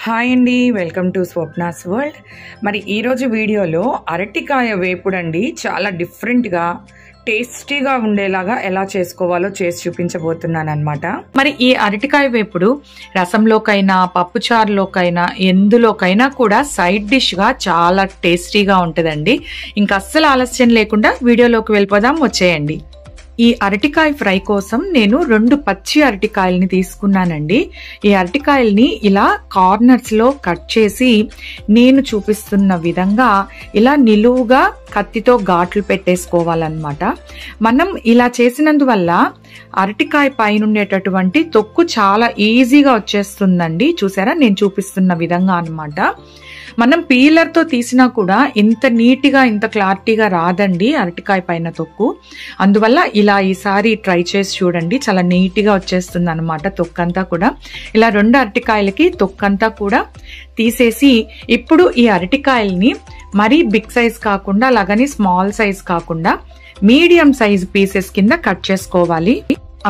Hi అండి, welcome to Swapna's world. మరి ఈరోజు వీడియోలో అరటికాయ వేపుడు అండి చాలా డిఫరెంట్గా టేస్టీగా ఉండేలాగా ఎలా చేసుకోవాలో చేసి చూపించబోతున్నాను అనమాట. మరి ఈ అరటికాయ వేపుడు రసంలోకైనా పప్పుచారులోకైనా ఎందులోకైనా కూడా సైడ్ డిష్గా చాలా టేస్టీగా ఉంటుందండి. ఇంకా అస్సలు ఆలస్యం లేకుండా వీడియోలోకి వెళ్ళిపోదాం, వచ్చేయండి. ఈ అరటికాయ ఫ్రై కోసం నేను 2 పచ్చి అరటికాయల్ని తీసుకున్నానండి. ఈ అరటికాయల్ని ఇలా కార్నర్స్ లో కట్ చేసి నేను చూపిస్తున్న విధంగా ఇలా నిలువుగా కత్తితో ఘాట్లు పెట్టేసుకోవాలన్నమాట. మనం ఇలా చేసినందువల్ల అరటికాయ పైన ఉండేటటువంటి తొక్కు చాలా ఈజీగా వచ్చేస్తుందండి. చూసారా, నేను చూపిస్తున్న విధంగా అన్నమాట. మనం పీలర్తో తీసినా కూడా ఇంత నీట్గా ఇంత క్లారిటీగా రాదండి అరటికాయ పైన తొక్కు. అందువల్ల ఇలా ఈసారి ట్రై చేసి చూడండి, చాలా నీట్గా వచ్చేస్తుంది అనమాట తొక్కంతా కూడా. ఇలా 2 అరటికాయలకి తొక్కంతా కూడా తీసేసి ఇప్పుడు ఈ అరటికాయల్ని మరీ బిగ్ సైజ్ కాకుండా అలాగని స్మాల్ సైజ్ కాకుండా మీడియం సైజ్ పీసెస్ కింద కట్ చేసుకోవాలి.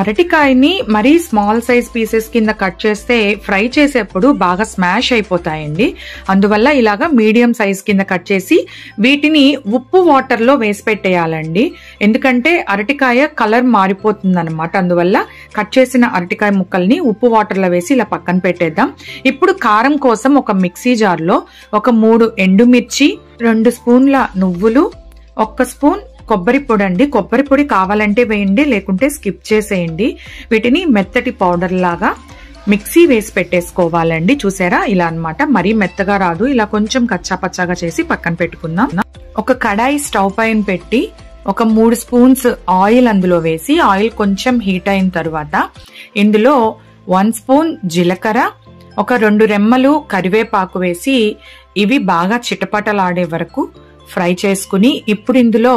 అరటికాయని మరీ స్మాల్ సైజ్ పీసెస్ కింద కట్ చేస్తే ఫ్రై చేసేప్పుడు బాగా స్మాష్ అయిపోతాయండి. అందువల్ల ఇలాగా మీడియం సైజ్ కింద కట్ చేసి వీటిని ఉప్పు వాటర్ లో వేసి పెట్టేయాలండి. ఎందుకంటే అరటికాయ కలర్ మారిపోతుంది అనమాట. అందువల్ల కట్ చేసిన అరటికాయ ముక్కల్ని ఉప్పు వాటర్ లో వేసి ఇలా పక్కన పెట్టేద్దాం. ఇప్పుడు కారం కోసం ఒక మిక్సీ జార్ లో ఒక 3 ఎండుమిర్చి, 2 స్పూన్ల నువ్వులు, 1 స్పూన్ కొబ్బరి పొడి అండి. కొబ్బరి పొడి కావాలంటే వేయండి, లేకుంటే స్కిప్ చేసేయండి. వీటిని మెత్తటి పౌడర్ లాగా మిక్సీ వేసి పెట్టేసుకోవాలండి. చూసారా, ఇలా అన్నమాట. మరీ మెత్తగా రాదు, ఇలా కొంచెం కచ్చాపచ్చాగా చేసి పక్కన పెట్టుకుందాం. ఒక కడాయి స్టవ్ పైన పెట్టి ఒక 3 స్పూన్స్ ఆయిల్ అందులో వేసి ఆయిల్ కొంచెం హీట్ అయిన తర్వాత ఇందులో 1 స్పూన్ జీలకర్ర, ఒక 2 రెమ్మలు కరివేపాకు వేసి ఇవి బాగా చిటపటలాడే వరకు ఫ్రై చేసుకుని ఇప్పుడు ఇందులో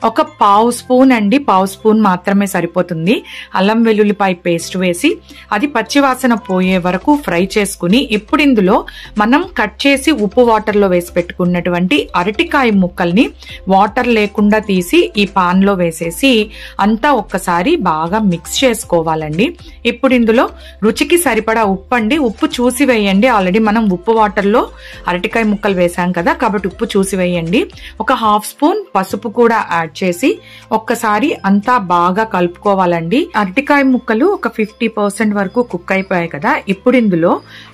ఒక 1/2 స్పూన్ అండి, 1/2 స్పూన్ మాత్రమే సరిపోతుంది, అల్లం వెల్లుల్లిపాయ పేస్ట్ వేసి అది పచ్చివాసన పోయే వరకు ఫ్రై చేసుకుని ఇప్పుడు ఇందులో మనం కట్ చేసి ఉప్పు వాటర్ లో వేసి పెట్టుకున్నటువంటి అరటికాయ ముక్కల్ని వాటర్ లేకుండా తీసి ఈ పాన్ లో వేసేసి అంతా ఒక్కసారి బాగా మిక్స్ చేసుకోవాలండి. ఇప్పుడు ఇందులో రుచికి సరిపడా ఉప్పు అండి, ఉప్పు చూసి వేయండి. ఆల్రెడీ మనం ఉప్పు వాటర్ లో అరటికాయ ముక్కలు వేసాం కదా, కాబట్టి ఉప్పు చూసి వేయండి. ఒక 1/2 స్పూన్ పసుపు కూడా యాడ్ చేసి ఒక్కసారి అంతా బాగా కలుపుకోవాలండి. అరటికాయ ముక్కలు ఒక 50% వరకు కుక్ అయిపోయాయి కదా. ఇప్పుడు ఇందులో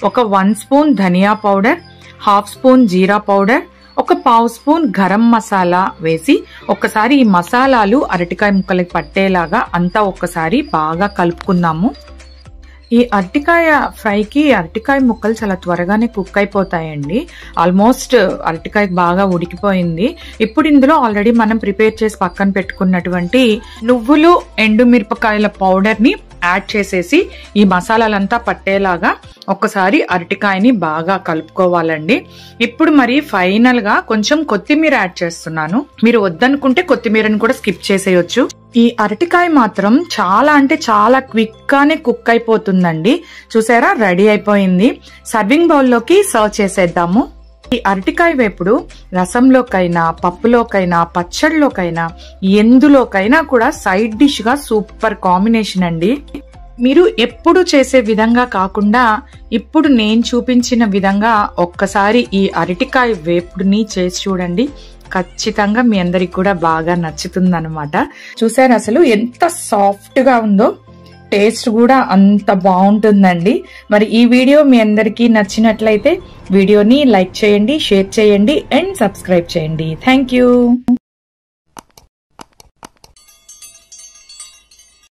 ఒక 1 స్పూన్ ధనియా పౌడర్, 1/2 స్పూన్ జీరా పౌడర్, ఒక 1/2 స్పూన్ గరం మసాలా వేసి ఒక్కసారి ఈ మసాలాలు అరటికాయ ముక్కలకి పట్టేలాగా అంతా ఒక్కసారి బాగా కలుపుకుందాము. ఈ అరటికాయ ఫ్రైకి అరటికాయ ముక్కలు చాలా త్వరగానే కుక్ అయిపోతాయండి. ఆల్మోస్ట్ అరటికాయ బాగా ఉడికిపోయింది. ఇప్పుడు ఇందులో ఆల్రెడీ మనం ప్రిపేర్ చేసి పక్కన పెట్టుకున్నటువంటి నువ్వులు, ఎండుమిరపకాయల పౌడర్ ని యాడ్ చేసేసి ఈ మసాలాలంతా పట్టేలాగా ఒక్కసారి అరటికాయని బాగా కలుపుకోవాలండి. ఇప్పుడు మరి ఫైనల్ గా కొంచెం కొత్తిమీర యాడ్ చేస్తున్నాను. మీరు వద్దనుకుంటే కొత్తిమీరని కూడా స్కిప్ చేసేయొచ్చు. ఈ అరటికాయ మాత్రం చాలా అంటే చాలా క్విక్ గానే కుక్ అయిపోతుందండి. చూసారా, రెడీ అయిపోయింది. సర్వింగ్ బౌల్లోకి సర్వ్ చేసేద్దాము. ఈ అరటికాయ వేపుడు రసంలోకైనా పప్పులోకైనా పచ్చడిలోకైనా ఎందులోకైనా కూడా సైడ్ డిష్ గా సూపర్ కాంబినేషన్ అండి. మీరు ఎప్పుడు చేసే విధంగా కాకుండా ఇప్పుడు నేను చూపించిన విధంగా ఒక్కసారి ఈ అరటికాయ వేపుడుని చేసి చూడండి. ఖచ్చితంగా మీ అందరికి కూడా బాగా నచ్చుతుంది అనమాట. చూసారు అసలు ఎంత సాఫ్ట్ గా ఉందో, టేస్ట్ కూడా అంత బాగుంటుందండి. మరి ఈ వీడియో మీ అందరికీ నచ్చినట్లయితే వీడియోని లైక్ చేయండి, షేర్ చేయండి అండ్ సబ్స్క్రైబ్ చేయండి. Thank you.